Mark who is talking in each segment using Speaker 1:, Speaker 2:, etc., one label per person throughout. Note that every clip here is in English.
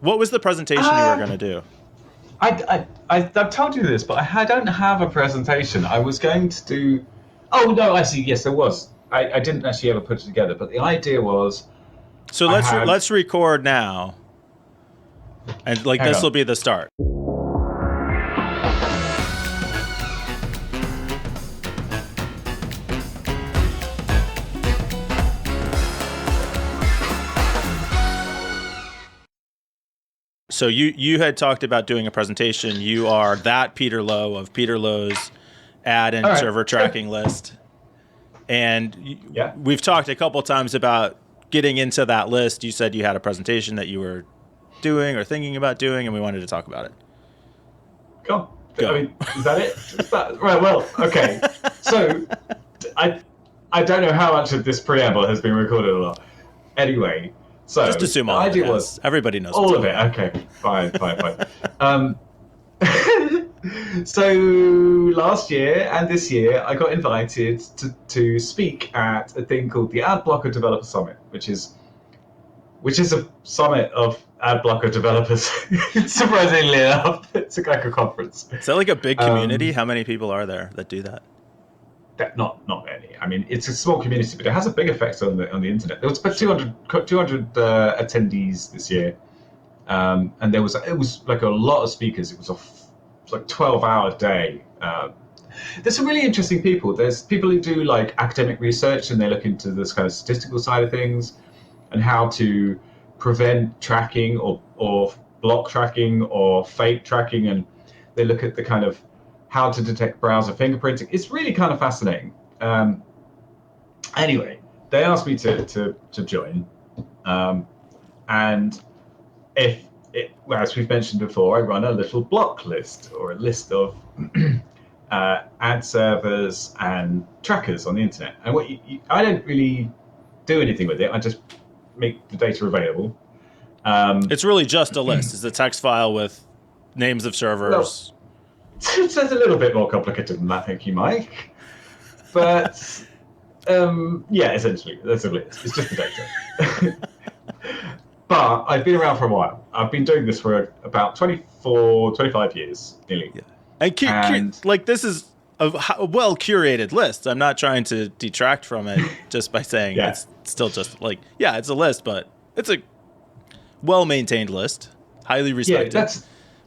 Speaker 1: What was the presentation you were going to do?
Speaker 2: I've told you this, but I don't have a presentation. I was going to do. Oh no, actually, yes, there was. I didn't actually ever put it together, but the idea was.
Speaker 1: So let's record now, and like this will be the start. So you had talked about doing a presentation. You are that Peter Lowe of Peter Lowe's ad and server tracking list. And we've talked a couple times about getting into that list. You said you had a presentation that you were doing or thinking about doing, and we wanted to talk about it.
Speaker 2: Go. I mean, is that it? Right, well, okay. So I don't know how much of this preamble has been recorded or not. Anyway. So
Speaker 1: just assume all of it was. Everybody knows
Speaker 2: all of it. Okay, fine. So last year and this year, I got invited to speak at a thing called the Ad Blocker Developer Summit, which is a summit of ad blocker developers. Surprisingly enough, it's like a conference.
Speaker 1: Is that like a big community? How many people are there that do that?
Speaker 2: Not many. I mean, it's a small community, but it has a big effect on the internet. There was about 200 attendees this year, and it was like a lot of speakers. It was like 12-hour day. There's some really interesting people. There's people who do like academic research, and they look into this kind of statistical side of things, and how to prevent tracking or block tracking or fake tracking, and they look at the kind of how to detect browser fingerprinting. It's really kind of fascinating. Anyway, they asked me to join. And as we've mentioned before, I run a little block list or a list of ad servers and trackers on the internet. And I don't really do anything with it. I just make the data available.
Speaker 1: It's really just a list. It's a text file with names of servers.
Speaker 2: It's a little bit more complicated than that, thank you, Mike. But essentially, that's a list. It's just the data. But I've been around for a while. I've been doing this for about 25 years, nearly.
Speaker 1: Yeah. And like this is a well curated list. I'm not trying to detract from it just by saying it's still just like it's a list, but it's a well maintained list, highly respected,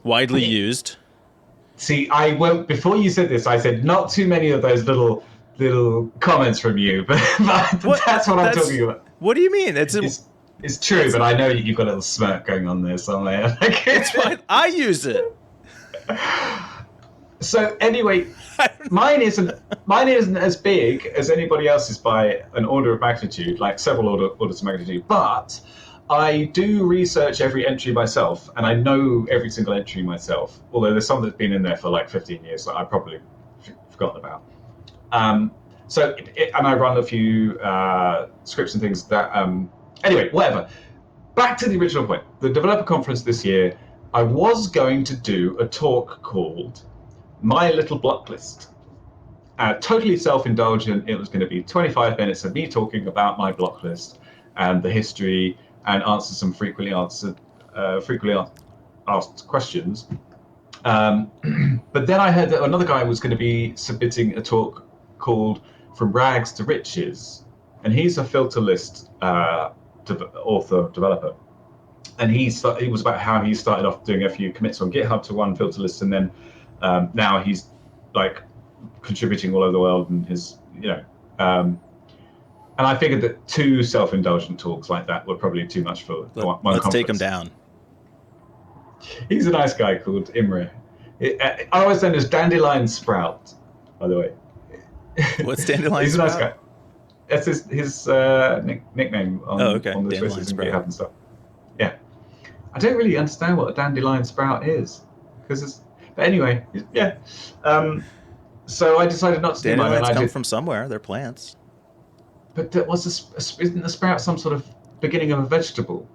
Speaker 1: widely used.
Speaker 2: See, before you said this, I said not too many of those little comments from you, but that's what I'm talking about.
Speaker 1: What do you mean?
Speaker 2: It's true, but I know you've got a little smirk going on there somewhere.
Speaker 1: It's fine. I use it.
Speaker 2: So anyway, mine isn't as big as anybody else's by an order of magnitude, like several orders of magnitude, but I do research every entry myself, and I know every single entry myself, although there's some that's been in there for like 15 years that I probably forgotten about. And I run a few scripts and things that... Anyway, whatever. Back to the original point. The developer conference this year, I was going to do a talk called My Little Block List. Totally self-indulgent. It was going to be 25 minutes of me talking about my block list and the history, and answer some frequently asked questions. But then I heard that another guy was going to be submitting a talk called From Rags to Riches, and he's a filter list developer. And he was about how he started off doing a few commits on GitHub to one filter list, and then now he's like contributing all over the world, and his and I figured that 2 self-indulgent talks like that were probably too much for one conference.
Speaker 1: Let's take him down.
Speaker 2: He's a nice guy called Imre. I always know him as Dandelion Sprout, by the way.
Speaker 1: What's Dandelion
Speaker 2: He's
Speaker 1: Sprout?
Speaker 2: He's a nice guy. That's his nickname on the Twitters and GitHub and stuff. Yeah. I don't really understand what a Dandelion Sprout is. But anyway, yeah. So I decided not to do mine.
Speaker 1: Dandelions come from somewhere. They're plants.
Speaker 2: But isn't the sprout some sort of beginning of a vegetable?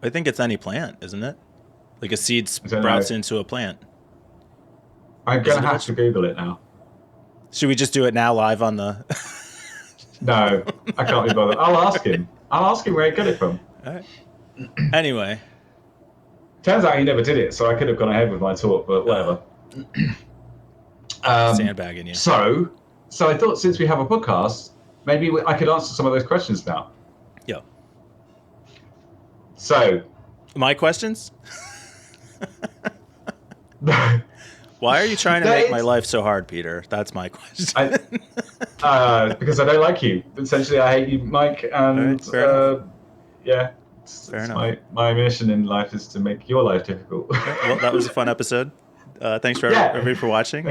Speaker 1: I think it's any plant, isn't it? Like a seed sprouts into a plant.
Speaker 2: I'm going to have to Google it now.
Speaker 1: Should we just do it now live on the...
Speaker 2: No, I can't be bothered. I'll ask him. I'll ask him where he got it from.
Speaker 1: All right. Anyway,
Speaker 2: Turns out he never did it, so I could have gone ahead with my talk, but whatever.
Speaker 1: Sandbagging you.
Speaker 2: So I thought since we have a podcast, maybe I could answer some of those questions now.
Speaker 1: Yeah.
Speaker 2: So.
Speaker 1: My questions? Why are you trying to make my life so hard, Peter? That's my question.
Speaker 2: Because I don't like you. Essentially, I hate you, Mike. And yeah, it's my mission in life is to make your life difficult.
Speaker 1: Well, that was a fun episode. Thanks for everybody for watching.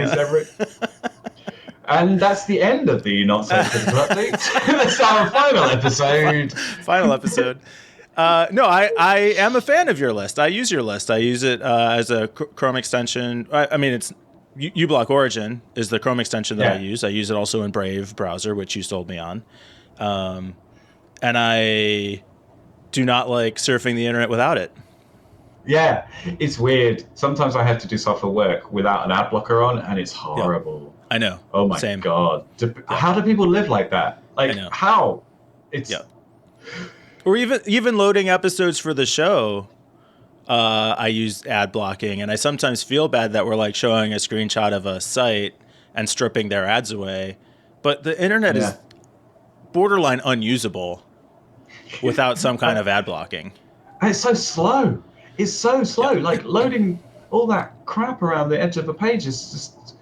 Speaker 2: And that's the end of the Not So Typical Update. That's our final episode.
Speaker 1: Final episode. No, I am a fan of your list. I use your list. I use it as a Chrome extension. I mean, it's uBlock Origin is the Chrome extension that I use. I use it also in Brave browser, which you sold me on. And I do not like surfing the internet without it.
Speaker 2: Yeah, it's weird. Sometimes I have to do software work without an ad blocker on, and it's horrible.
Speaker 1: I know.
Speaker 2: Oh my God. How do people live like that? Like, how? It's...
Speaker 1: Yeah. Or even loading episodes for the show, I use ad blocking, and I sometimes feel bad that we're like showing a screenshot of a site and stripping their ads away. But the internet is borderline unusable without some kind of ad blocking.
Speaker 2: And it's so slow. It's so slow. Like loading all that crap around the edge of a page is just...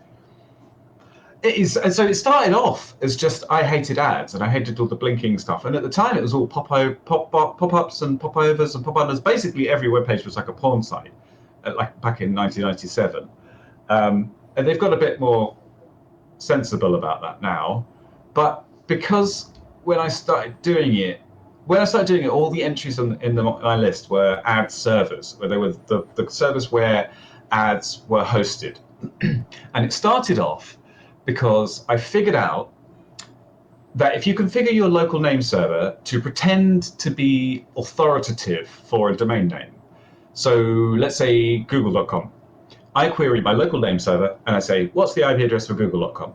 Speaker 2: It is, and so it started off as just I hated ads and I hated all the blinking stuff. And at the time, it was all pop-ups and popovers and pop-unders. Basically, every web page was like a porn site, like back in 1997. And they've got a bit more sensible about that now. But because when I started doing it, all the entries in my list were ad servers, where they were the servers where ads were hosted. And it started off because I figured out that if you configure your local name server to pretend to be authoritative for a domain name, so let's say google.com, I query my local name server and I say, what's the IP address for google.com?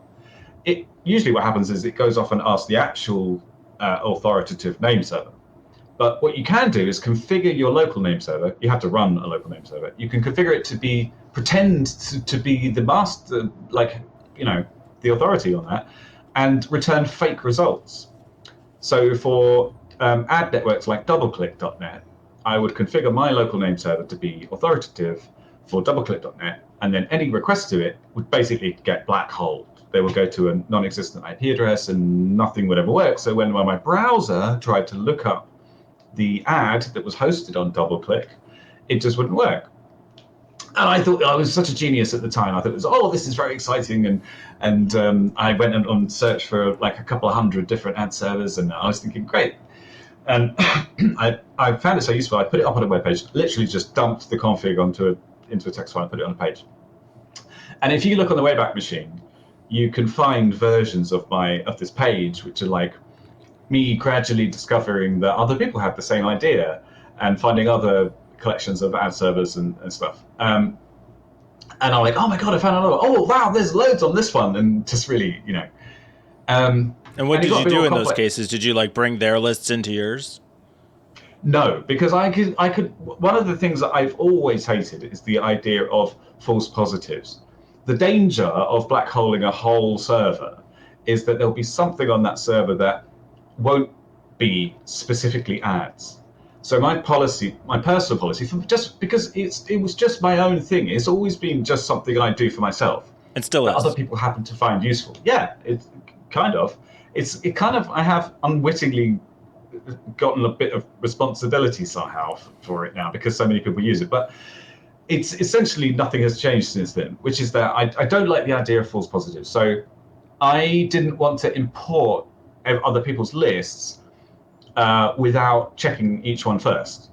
Speaker 2: Usually what happens is it goes off and asks the actual authoritative name server. But what you can do is configure your local name server. You have to run a local name server. You can configure it to pretend to be the master, the authority on that, and return fake results. So for ad networks like doubleclick.net, I would configure my local name server to be authoritative for doubleclick.net, and then any request to it would basically get black holed. They would go to a non-existent IP address and nothing would ever work. So when my browser tried to look up the ad that was hosted on DoubleClick, it just wouldn't work. And I thought I was such a genius at the time. I thought this is very exciting. And I went on search for like a couple of hundred different ad servers, and I was thinking, great. And I found it so useful. I put it up on a web page, literally just dumped the config into a text file and put it on a page. And if you look on the Wayback Machine, you can find versions of this page, which are like me gradually discovering that other people have the same idea and finding other collections of ad servers and stuff. And I'm like, oh my God, I found another one. Oh, wow, there's loads on this one. And just really,
Speaker 1: and what did you do in those cases? Did you like bring their lists into yours?
Speaker 2: No, because I could. One of the things that I've always hated is the idea of false positives. The danger of black holing a whole server is that there'll be something on that server that won't be specifically ads. So my personal policy, just because it was just my own thing, it's always been just something I do for myself.
Speaker 1: And still
Speaker 2: that
Speaker 1: is.
Speaker 2: Other people happen to find useful. Yeah, I have unwittingly gotten a bit of responsibility somehow for it now because so many people use it. But it's essentially nothing has changed since then, which is that I don't like the idea of false positives. So I didn't want to import other people's lists without checking each one first,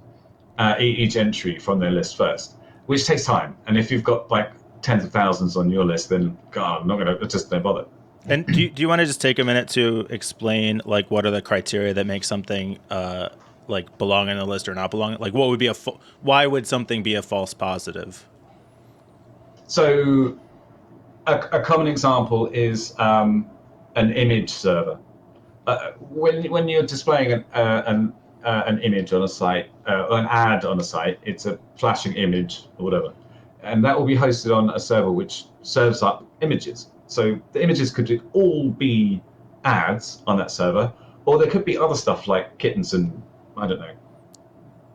Speaker 2: each entry from their list first, which takes time. And if you've got like tens of thousands on your list, then God, I'm not going to, just don't bother.
Speaker 1: And do you want to just take a minute to explain like what are the criteria that make something like belong in the list or not belong? Like what would be why would something be a false positive?
Speaker 2: So a common example is an image server. When you're displaying a an image on a site, or an ad on a site, it's a flashing image or whatever. And that will be hosted on a server which serves up images. So the images could all be ads on that server, or there could be other stuff like kittens and, I don't know,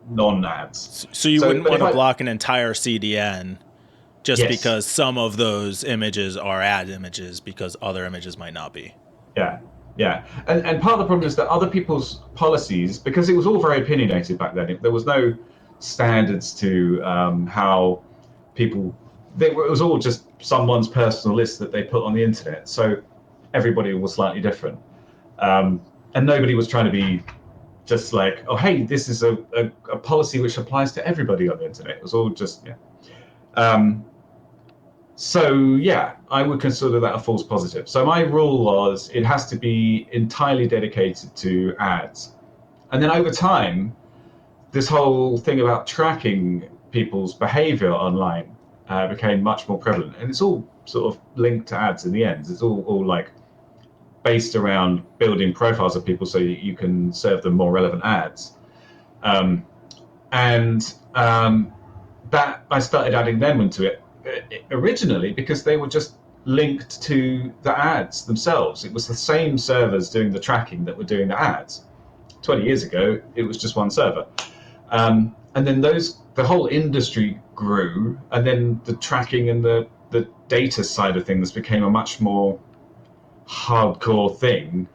Speaker 2: non-ads.
Speaker 1: So you wouldn't want to block an entire CDN just because some of those images are ad images because other images might not be.
Speaker 2: Yeah. And part of the problem is that other people's policies, because it was all very opinionated back then, there was no standards to how people, it was all just someone's personal list that they put on the internet. So everybody was slightly different. And nobody was trying to be just like, oh, hey, this is a policy which applies to everybody on the internet. It was all just, So I would consider that a false positive. So my rule was it has to be entirely dedicated to ads. And then over time, this whole thing about tracking people's behavior online became much more prevalent. And it's all sort of linked to ads in the end. It's all like based around building profiles of people so you can serve them more relevant ads. That I started adding them into it originally because they were just linked to the ads themselves. It was the same servers doing the tracking that were doing the ads. 20 years ago, it was just one server. And then the whole industry grew, and then the tracking and the data side of things became a much more hardcore thing.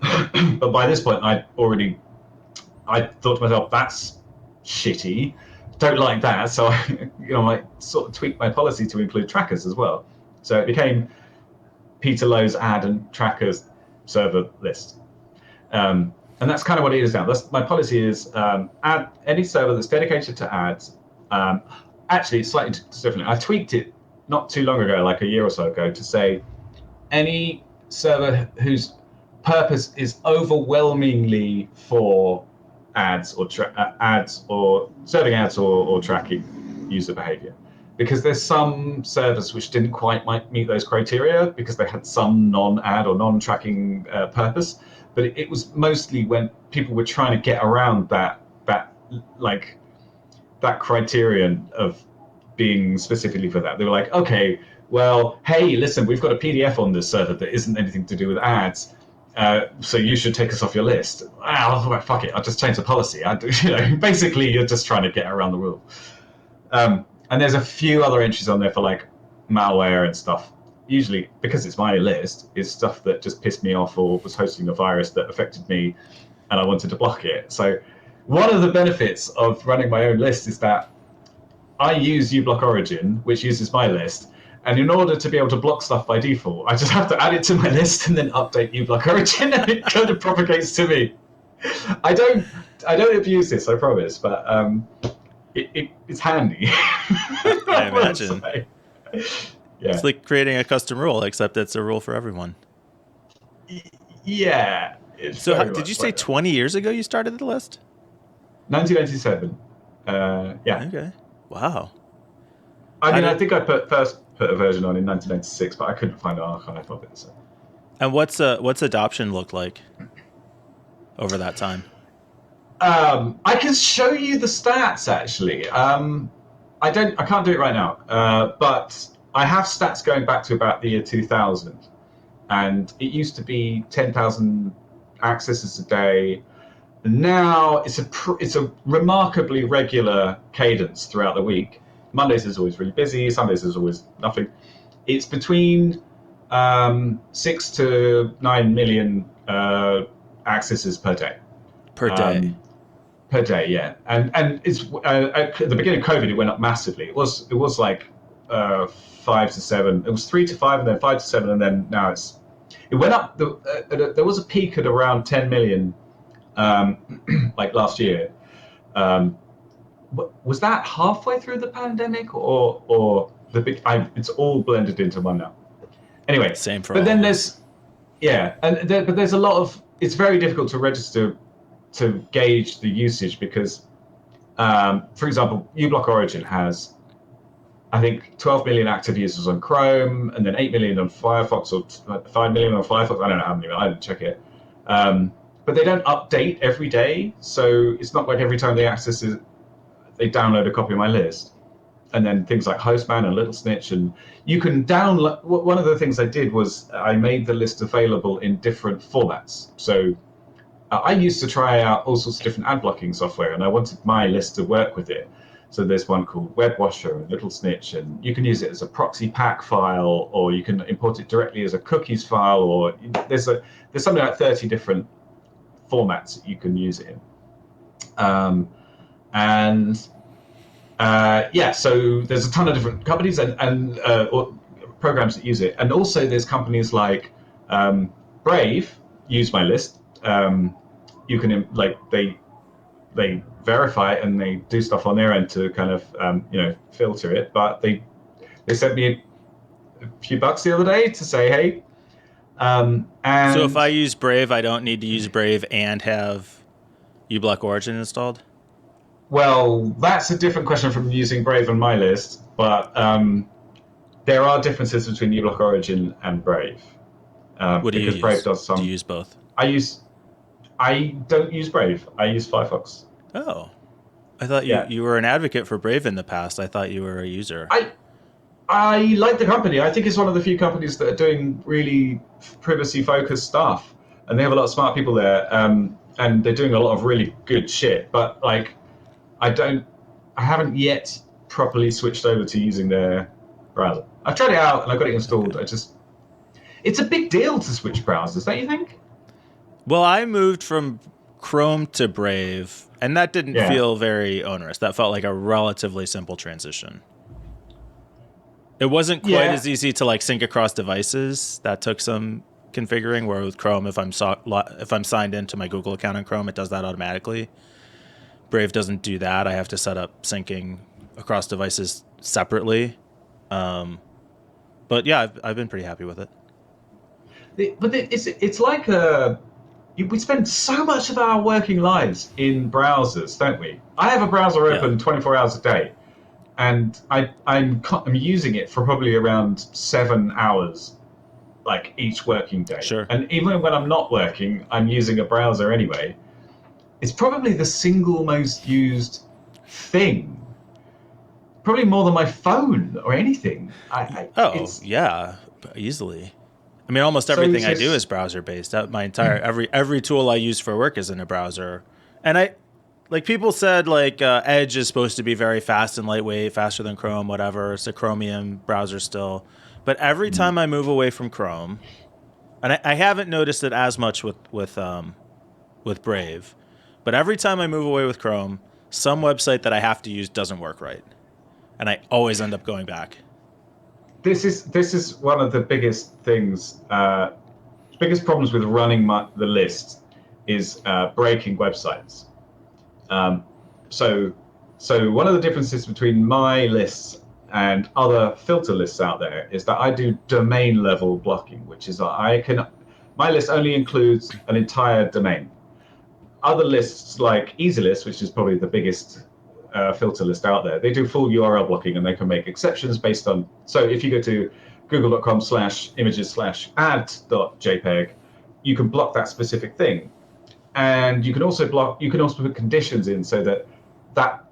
Speaker 2: But by this point, I thought to myself, that's shitty. Don't like that. So I sort of tweaked my policy to include trackers as well. So it became Peter Lowe's ad and trackers server list. And that's kind of what it is now. My policy is add any server that's dedicated to ads. Actually, it's slightly different. I tweaked it not too long ago, like a year or so ago, to say any server whose purpose is overwhelmingly for ads or serving ads or tracking user behavior. Because there's some servers which didn't quite meet those criteria because they had some non-ad or non-tracking purpose. But it was mostly when people were trying to get around that criterion of being specifically for that. They were like, okay, well, hey, listen, we've got a PDF on this server that isn't anything to do with ads, so you should take us off your list. Fuck it, I'll just change the policy. Basically, you're just trying to get around the rule. And there's a few other entries on there for like malware and stuff. Usually, because it's my list, is stuff that just pissed me off or was hosting a virus that affected me and I wanted to block it. So one of the benefits of running my own list is that I use uBlock Origin, which uses my list. And in order to be able to block stuff by default, I just have to add it to my list and then update uBlock Origin, and it kind of propagates to me. I don't abuse this, I promise, but it's handy.
Speaker 1: I imagine.
Speaker 2: Yeah.
Speaker 1: It's like creating a custom rule, except it's a rule for everyone.
Speaker 2: Yeah.
Speaker 1: So did you say 20 years ago you started the list?
Speaker 2: 1997. Yeah.
Speaker 1: Okay. Wow.
Speaker 2: I think I first put a version on in 1996, but I couldn't find an archive of it. So.
Speaker 1: And what's adoption look like over that time?
Speaker 2: I can show you the stats actually. I can't do it right now, but I have stats going back to about the year 2000, and it used to be 10,000 accesses a day. Now it's a remarkably regular cadence throughout the week. Mondays is always really busy. Sundays is always nothing. It's between 6 to 9 million accesses per day.
Speaker 1: Per day,
Speaker 2: yeah. And it's at the beginning of COVID, it went up massively. It was like 5 to 7. It was 3 to 5, and then 5 to 7, and then now it went up. There was a peak at around 10 million, like last year. Was that halfway through the pandemic, or the big? It's all blended into one now. Anyway,
Speaker 1: same for.
Speaker 2: But then there's, but there's a lot of. It's very difficult to register to gauge the usage because, for example, uBlock Origin has, I think, 12 million active users on Chrome, and then 8 million on Firefox, or 5 million on Firefox. I don't know how many. I didn't check it. but they don't update every day. So it's not like every time they access it, they download a copy of my list. And then things like Hostman and Little Snitch, and you can download. One of the things I did was I made the list available in different formats. So I used to try out all sorts of different ad blocking software, and I wanted my list to work with it. So there's one called Web Washer and Little Snitch, and you can use it as a proxy pack file, or you can import it directly as a cookies file, or there's something like 30 different formats that you can use it in. So there's a ton of different companies and programs that use it, and also there's companies like Brave use my list. You can they verify it and they do stuff on their end to kind of filter it. But they sent me a few bucks the other day to say, hey.
Speaker 1: So if I use Brave, I don't need to use Brave and have uBlock Origin installed?
Speaker 2: Well, that's a different question from using Brave on my list, but there are differences between uBlock Origin and Brave.
Speaker 1: What do you use?
Speaker 2: Brave does some.
Speaker 1: Do you use both?
Speaker 2: I don't use Brave. I use Firefox.
Speaker 1: Oh, I thought you were an advocate for Brave in the past. I thought you were a user.
Speaker 2: I like the company. I think it's one of the few companies that are doing really privacy-focused stuff, and they have a lot of smart people there, and they're doing a lot of really good shit. But like, I haven't yet properly switched over to using their browser. I've tried it out and I got it installed. Okay. It's a big deal to switch browsers, don't you think?
Speaker 1: Well, I moved from Chrome to Brave, and that didn't feel very onerous. That felt like a relatively simple transition. It wasn't quite as easy to like sync across devices. That took some configuring. Where with Chrome, if I'm signed into my Google account on Chrome, it does that automatically. Brave doesn't do that. I have to set up syncing across devices separately. But yeah, I've been pretty happy with it.
Speaker 2: It's like we spend so much of our working lives in browsers, don't we? I have a browser open 24 hours a day, and I'm using it for probably around 7 hours, like each working day.
Speaker 1: Sure.
Speaker 2: And even when I'm not working, I'm using a browser anyway. It's probably the single most used thing. Probably more than my phone or anything.
Speaker 1: Easily. I mean, almost everything I do is browser based. My entire every tool I use for work is in a browser. And people said Edge is supposed to be very fast and lightweight, faster than Chrome, whatever. It's a Chromium browser still. But every time I move away from Chrome, and I haven't noticed it as much with Brave, but every time I move away with Chrome, some website that I have to use doesn't work right, and I always end up going back.
Speaker 2: This is one of the biggest things, biggest problems with running the list is breaking websites. So one of the differences between my lists and other filter lists out there is that I do domain level blocking, which is my list only includes an entire domain. Other lists like EasyList, which is probably the biggest filter list out there, they do full URL blocking and they can make exceptions based on. So if you go to google.com/images/ad.jpg, you can block that specific thing, and you can also put conditions in so that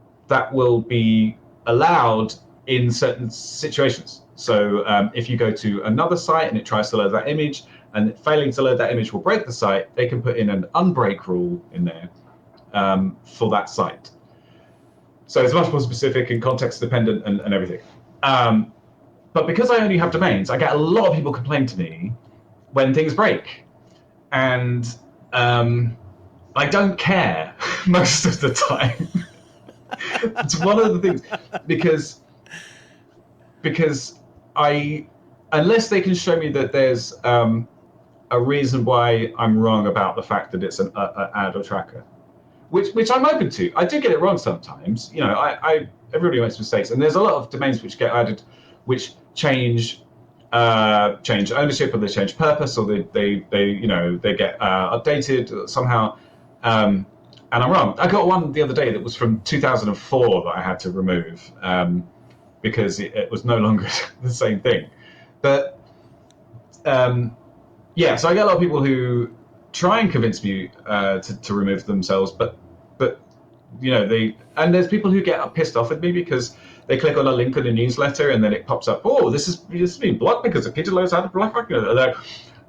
Speaker 2: will be allowed in certain situations. So if you go to another site and it tries to load that image, and failing to load that image will break the site, they can put in an unbreak rule in there for that site. So it's much more specific and context dependent and everything. But because I only have domains, I get a lot of people complain to me when things break. And I don't care most of the time. It's one of the things, because unless they can show me that there's a reason why I'm wrong about the fact that it's an ad or tracker, which I'm open to. I do get it wrong sometimes. Everybody makes mistakes, and there's a lot of domains which get added, which change ownership, or they change purpose, or they get updated somehow. And I'm wrong. I got one the other day that was from 2004 that I had to remove because it was no longer the same thing. But so I get a lot of people who try and convince me to remove themselves, but there's people who get pissed off at me because they click on a link in a newsletter and then it pops up, oh, this is being blocked because of Peter Lowe's had a block.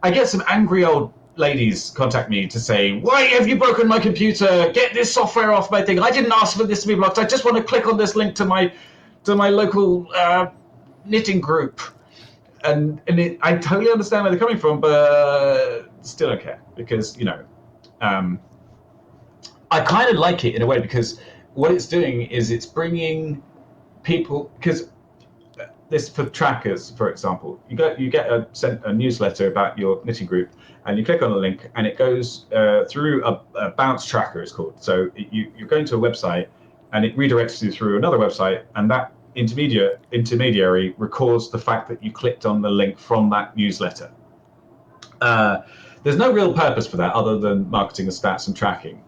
Speaker 2: I get some angry old ladies contact me to say, why have you broken my computer? Get this software off my thing. I didn't ask for this to be blocked. I just want to click on this link to my local knitting group. And I totally understand where they're coming from, but still don't care because, I kind of like it in a way because what it's doing is it's bringing people, because this for trackers, for example, you get sent a newsletter about your knitting group, and you click on a link, and it goes through a bounce tracker, it's called. So you're going to a website, and it redirects you through another website, and that intermediary records the fact that you clicked on the link from that newsletter. There's no real purpose for that other than marketing and stats and tracking.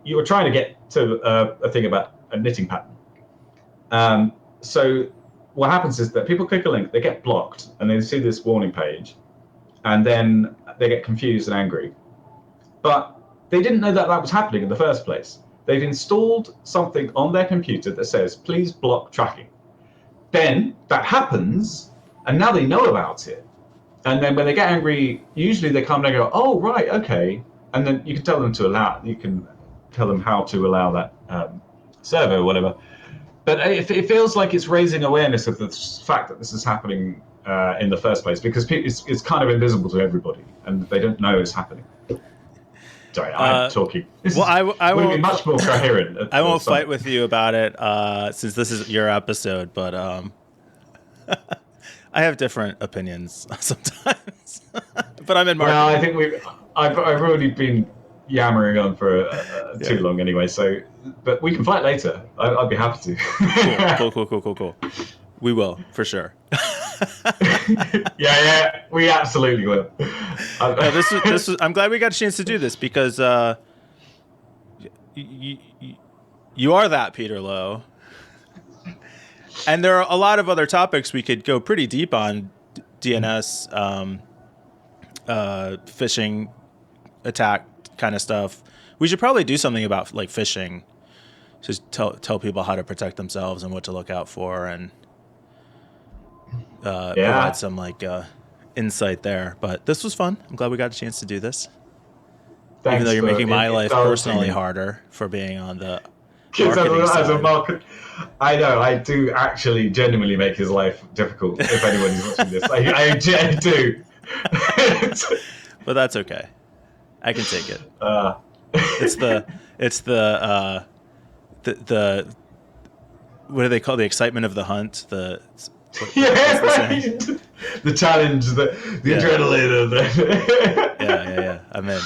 Speaker 2: You were trying to get to a thing about a knitting pattern. So what happens is that people click a link, they get blocked, and they see this warning page, and then they get confused and angry. But they didn't know that was happening in the first place. They've installed something on their computer that says, please block tracking. Then that happens, and now they know about it. And then when they get angry, usually they come and go, oh, right, okay. And then you can tell them you can tell them how to allow that server or whatever. But it feels like it's raising awareness of the fact that this is happening in the first place, because it's kind of invisible to everybody, and they don't know it's happening. Sorry, I'm talking.
Speaker 1: I will
Speaker 2: be much more coherent.
Speaker 1: I won't fight with you about it since this is your episode, but I have different opinions sometimes. But I'm in marketing.
Speaker 2: Well, I think I've already been yammering on for too long anyway. So, but we can fight later. I'd be happy
Speaker 1: to. Cool. We will for sure.
Speaker 2: Yeah, we absolutely will.
Speaker 1: This was. I'm glad we got a chance to do this because you are that Peter Lowe, and there are a lot of other topics we could go pretty deep on: DNS, phishing, attack kind of stuff. We should probably do something about like phishing, just tell people how to protect themselves and what to look out for, and provide some like insight there. But this was fun. I'm glad we got a chance to do this.
Speaker 2: Thanks.
Speaker 1: Even though you're making my life personally harder for being on the marketing side.
Speaker 2: I know, I do actually genuinely make his life difficult if anybody's watching this. I do.
Speaker 1: But that's okay. I can take it. It's the what do they call the excitement of the hunt? The
Speaker 2: challenge, the adrenaline of the.
Speaker 1: Yeah. I'm in.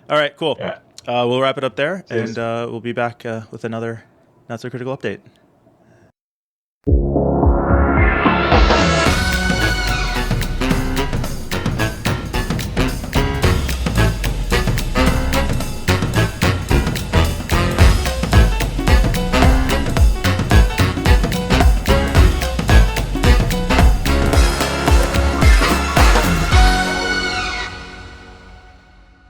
Speaker 1: All right, cool. Yeah. We'll wrap it up there, and we'll be back with another Not So Critical update.